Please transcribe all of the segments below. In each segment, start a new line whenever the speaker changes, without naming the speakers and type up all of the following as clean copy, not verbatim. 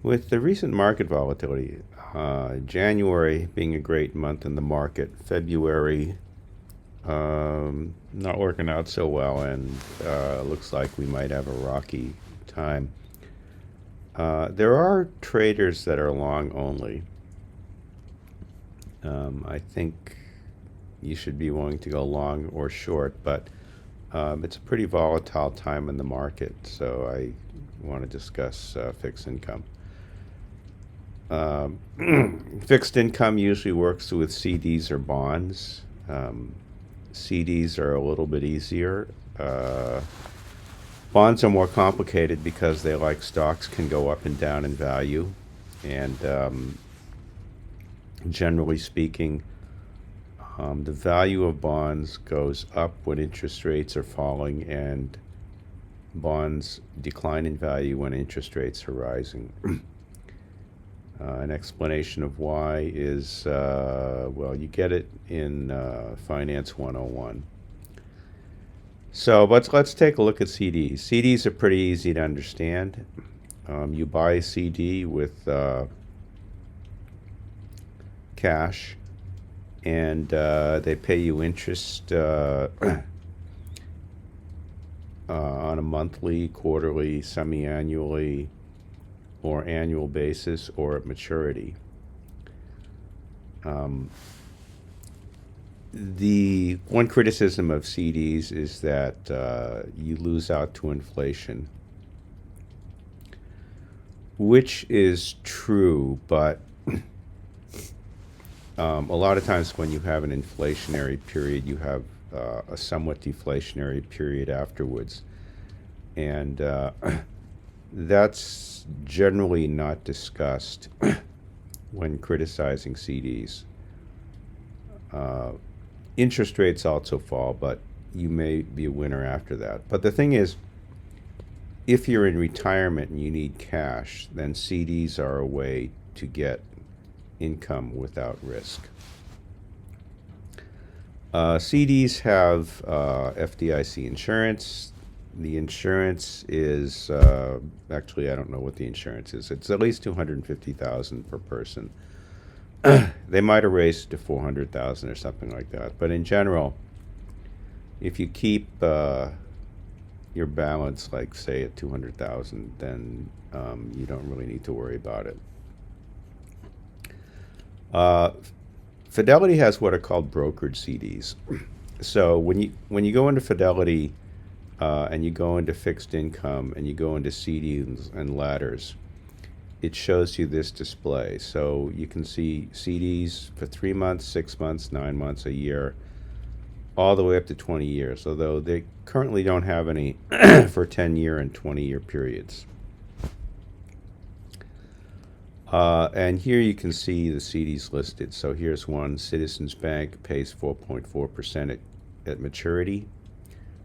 With the recent market volatility, January being a great month in the market, February not working out so well, and looks like we might have a rocky time. There are traders that are long only. I think you should be willing to go long or short, but it's a pretty volatile time in the market, so I want to discuss fixed income. Um, Fixed income usually works with CDs or bonds. CDs are a little bit easier. Uh, Bonds are more complicated because they, like stocks, can go up and down in value. And generally speaking, the value of bonds goes up when interest rates are falling, and bonds decline in value when interest rates are rising. An explanation of why is, well, you get it in Finance 101. So let's take a look at CDs. CDs are pretty easy to understand. You buy a CD with cash, and they pay you interest on a monthly, quarterly, semi-annually, or annual basis, or at maturity. Um, the one criticism of CDs is that you lose out to inflation, which is true, but a lot of times when you have an inflationary period, you have a somewhat deflationary period afterwards. And that's generally not discussed when criticizing CDs. Uh, Interest rates also fall, but you may be a winner after that. But the thing is, if you're in retirement and you need cash, then CDs are a way to get income without risk. CDs have FDIC insurance. The insurance is actually, I don't know what the insurance is. It's at least 250,000 per person. They might have raised to 400,000 or something like that. But in general, if you keep your balance, like say at 200,000, then you don't really need to worry about it. Uh, Fidelity has what are called brokered CDs. So when you go into Fidelity and you go into fixed income and you go into CDs and ladders, it shows you this display. So you can see CDs for 3 months, 6 months, 9 months, a year, all the way up to 20 years, although they currently don't have any for 10-year and 20-year periods. And here you can see the CDs listed. So here's one. Citizens Bank pays 4.4% at maturity.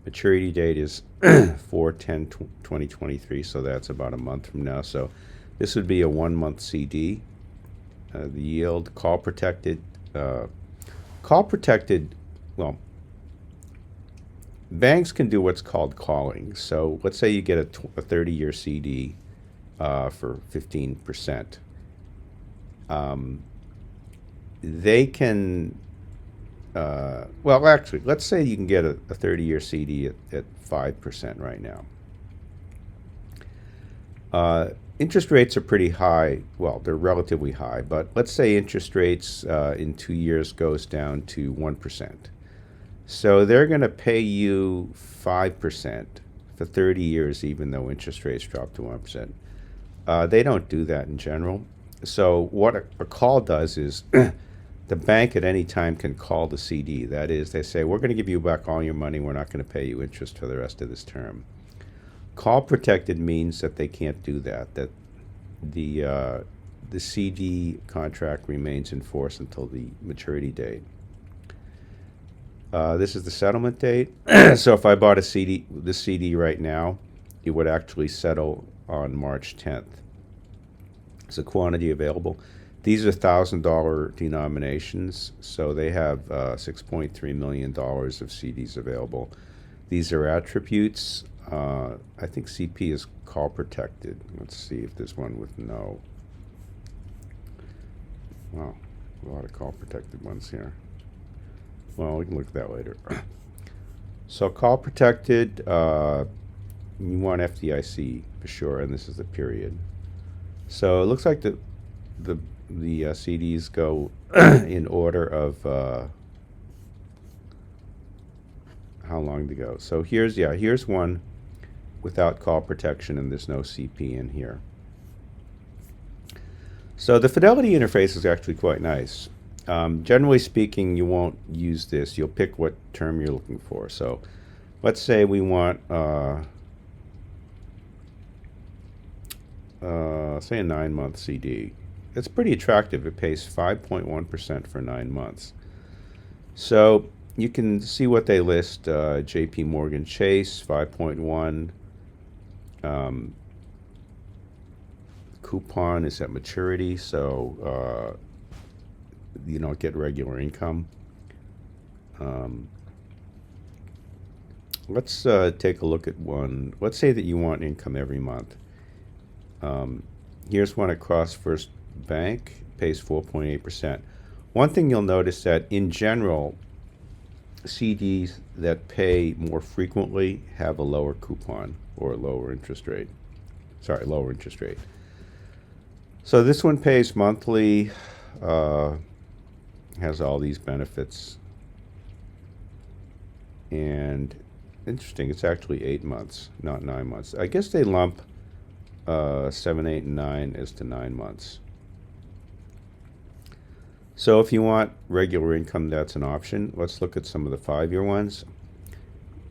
Maturity date is 4/10/2023, so that's about a month from now. So this would be a 1 month CD. The yield, call protected, well, banks can do what's called calling. So let's say you get a 30-year CD for 15%. They can, well, actually, let's say you can get a 30-year CD at 5% right now. Interest rates are pretty high. Well, they're relatively high, but let's say interest rates in 2 years goes down to 1%. So they're going to pay you 5% for 30 years, even though interest rates drop to 1%. They don't do that in general. So what a call does is the bank at any time can call the CD. That is, they say, we're going to give you back all your money. We're not going to pay you interest for the rest of this term. Call protected means that they can't do that, that the CD contract remains in force until the maturity date. This is the settlement date. So if I bought this CD right now, it would actually settle on March 10th. It's a quantity available. These are $1,000 denominations, so they have $6.3 million of CDs available. These are attributes. I think CP is call protected. Let's see if there's one with no. Wow, a lot of call protected ones here. Well, we can look at that later. So call protected, you want FDIC for sure, and this is the period. So it looks like the CDs go in order of how long to go. So here's one without call protection, and there's no CP in here. So the Fidelity interface is actually quite nice. Generally speaking, you won't use this. You'll pick what term you're looking for. So let's say we want, say a 9-month CD. It's pretty attractive. It pays 5.1% for 9 months. So you can see what they list. JP Morgan Chase, 5.1. Coupon is at maturity, so you don't get regular income. Let's take a look at one. Let's say that you want income every month. Here's one across First Bank, pays 4.8%. One thing you'll notice that in general, CDs that pay more frequently have a lower coupon or a lower interest rate. Sorry, lower interest rate. So this one pays monthly, has all these benefits. And interesting, it's actually 8 months, not 9 months. I guess they lump 7, 8, and 9 as to 9 months. So if you want regular income, that's an option. Let's look at some of the 5-year ones.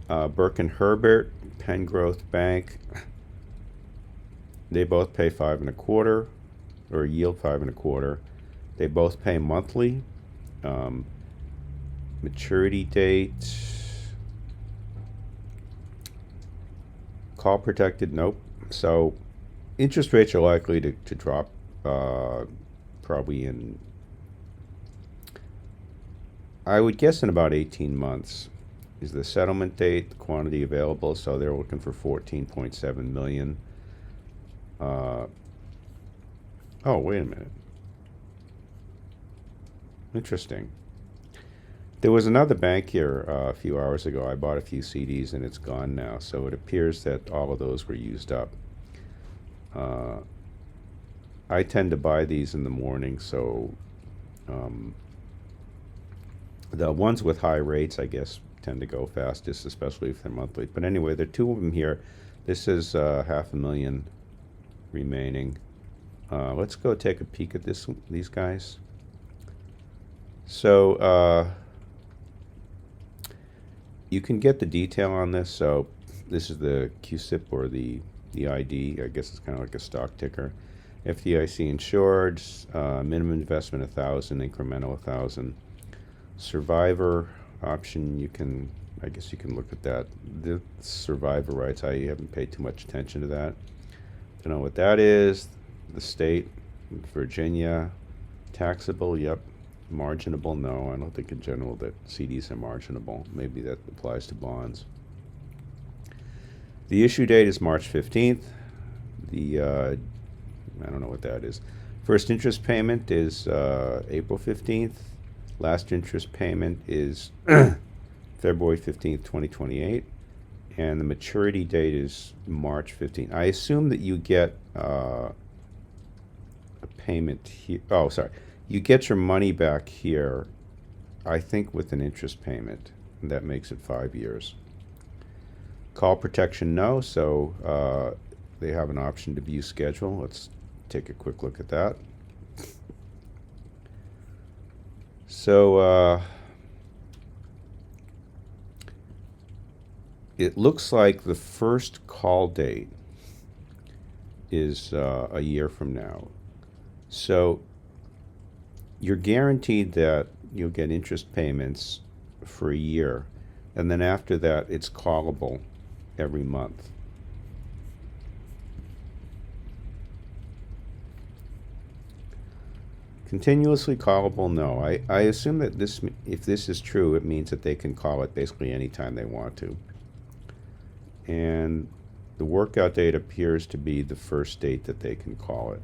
Burke and Herbert, Penn Growth Bank, they both pay 5.25, or yield 5.25. They both pay monthly. Maturity date, call protected, nope. So interest rates are likely to drop probably in, I would guess, in about 18 months. Is the settlement date, the quantity available, so they're looking for 14.7 million. Oh, wait a minute. Interesting. There was another bank here a few hours ago. I bought a few CDs and it's gone now. So it appears that all of those were used up. I tend to buy these in the morning, so the ones with high rates, I guess, tend to go fastest, especially if they're monthly. But anyway, there are 2 of them here. This is 500,000 remaining. Let's go take a peek at these guys. So you can get the detail on this. So this is the QSIP, or the ID. I guess it's kind of like a stock ticker. FDIC insured, minimum investment 1,000, incremental 1,000. Survivor option, I guess you can look at that. The survivor rights, I haven't paid too much attention to that. Don't know what that is. The state, Virginia, taxable, yep. Marginable, no. I don't think in general that CDs are marginable. Maybe that applies to bonds. The issue date is March 15th. The, I don't know what that is. First interest payment is April 15th. Last interest payment is February 15th, 2028. And the maturity date is March 15th. I assume that you get a payment here. Oh, sorry. You get your money back here, I think, with an interest payment. And that makes it 5 years. Call protection, no. So they have an option to view schedule. Let's take a quick look at that. So it looks like the first call date is a year from now. So you're guaranteed that you'll get interest payments for a year, and then after that it's callable every month. Continuously callable, no. I assume that if this is true, it means that they can call it basically anytime they want to. And The workout date appears to be the first date that they can call it.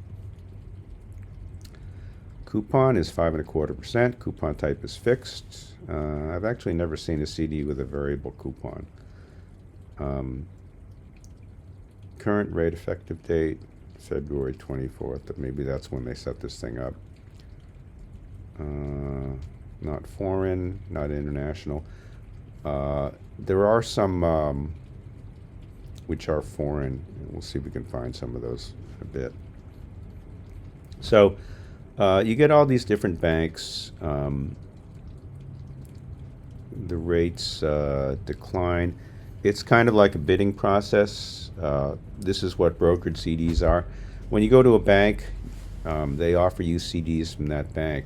Coupon is 5.25%. Coupon type is fixed. I've actually never seen a CD with a variable coupon. Current rate effective date, February 24th. But maybe that's when they set this thing up. Not foreign, not international. There are some which are foreign. We'll see if we can find some of those in a bit. So you get all these different banks. The rates decline. It's kind of like a bidding process. This is what brokered CDs are. When you go to a bank, they offer you CDs from that bank.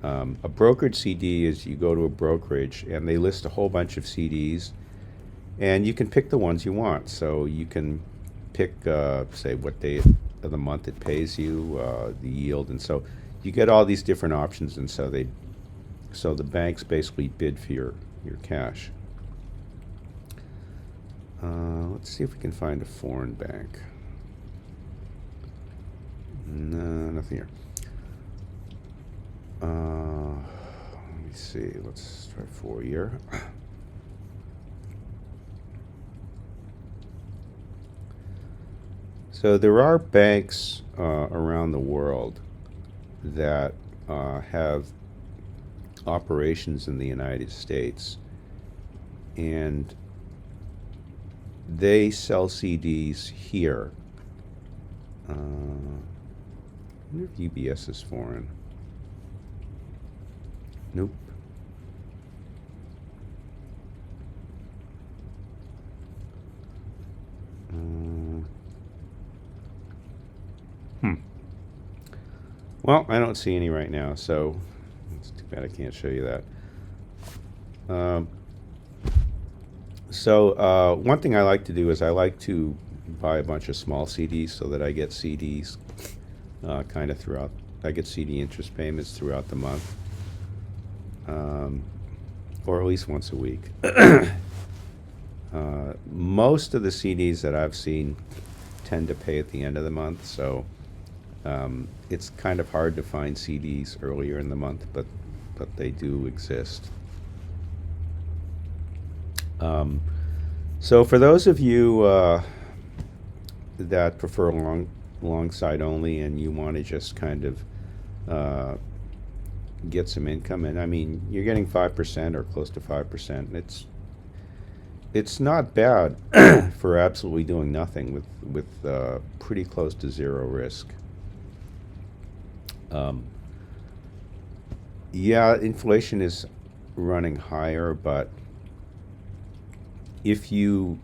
A brokered CD is you go to a brokerage and they list a whole bunch of CDs, and you can pick the ones you want. So you can pick, say, what day of the month it pays you, the yield, and so you get all these different options. And so the banks basically bid for your cash. Let's see if we can find a foreign bank. No, nothing here. Let me see. Let's try 4-year. So there are banks around the world that have operations in the United States, and they sell CDs here. I wonder if UBS is foreign. Nope. Well, I don't see any right now, so it's too bad I can't show you that. So one thing I like to do is I like to buy a bunch of small CDs so that I get CDs kind of throughout. I get CD interest payments throughout the month, or at least once a week. Most of the CDs that I've seen tend to pay at the end of the month, so it's kind of hard to find CDs earlier in the month, but they do exist. So for those of you that prefer long side only and you want to just kind of get some income, and I mean you're getting 5% or close to 5%. It's not bad for absolutely doing nothing with pretty close to zero risk. Yeah, inflation is running higher, but if you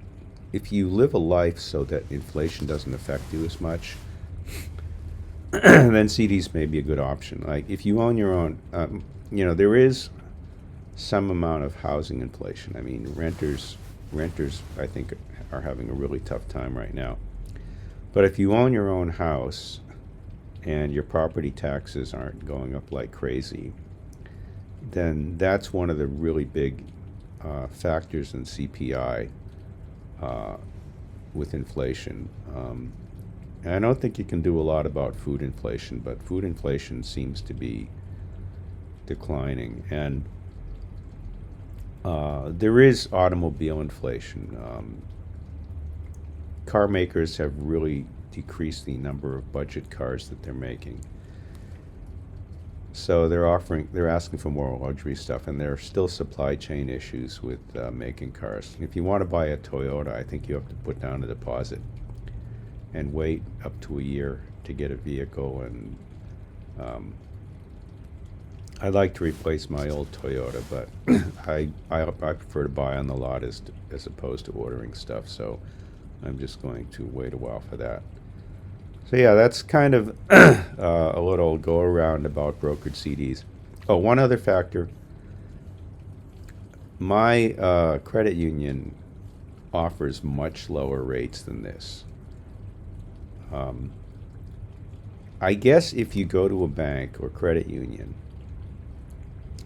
live a life so that inflation doesn't affect you as much, then CDs may be a good option. Like if you own your own, there is some amount of housing inflation. I mean, renters I think are having a really tough time right now. But if you own your own house and your property taxes aren't going up like crazy, then that's one of the really big factors in CPI with inflation. And I don't think you can do a lot about food inflation, but food inflation seems to be declining. And there is automobile inflation. Car makers have really decreased the number of budget cars that they're making. So they're asking for more luxury stuff, and there are still supply chain issues with making cars. If you want to buy a Toyota, I think you have to put down a deposit and wait up to a year to get a vehicle. And I'd like to replace my old Toyota, but I prefer to buy on the lot as opposed to ordering stuff. So I'm just going to wait a while for that. So yeah, that's kind of a little go around about brokered CDs. Oh, one other factor. My credit union offers much lower rates than this. I guess if you go to a bank or credit union,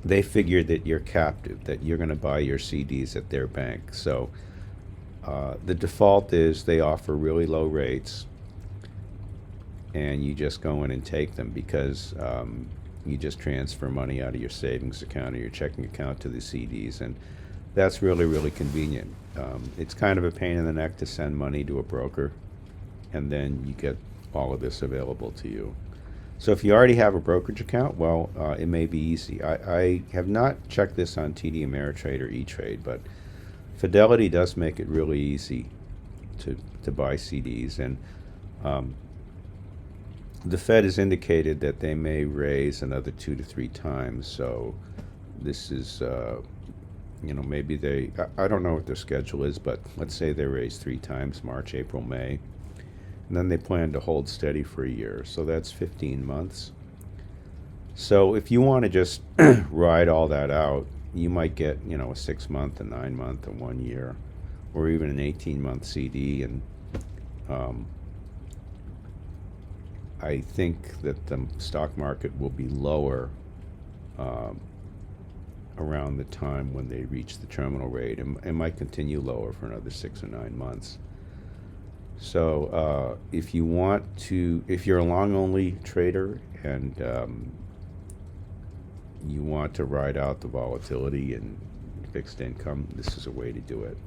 they figure that you're captive, that you're going to buy your CDs at their bank. So The default is they offer really low rates, and you just go in and take them because you just transfer money out of your savings account or your checking account to the CDs, and that's really, really convenient. It's kind of a pain in the neck to send money to a broker, and then you get all of this available to you. So if you already have a brokerage account, well, it may be easy. I have not checked this on TD Ameritrade or E-Trade, but Fidelity does make it really easy to buy CDs, and the Fed has indicated that they may raise another 2 to 3 times. So this is, maybe I don't know what their schedule is, but let's say they raise 3 times, March, April, May. And then they plan to hold steady for a year. So that's 15 months. So if you want to just ride all that out, you might get, a 6-month, a 9-month, a 1 year, or even an 18-month CD. And I think that the stock market will be lower around the time when they reach the terminal rate, and it might continue lower for another 6 or 9 months. So if you're a long-only trader and you want to ride out the volatility and fixed income, this is a way to do it.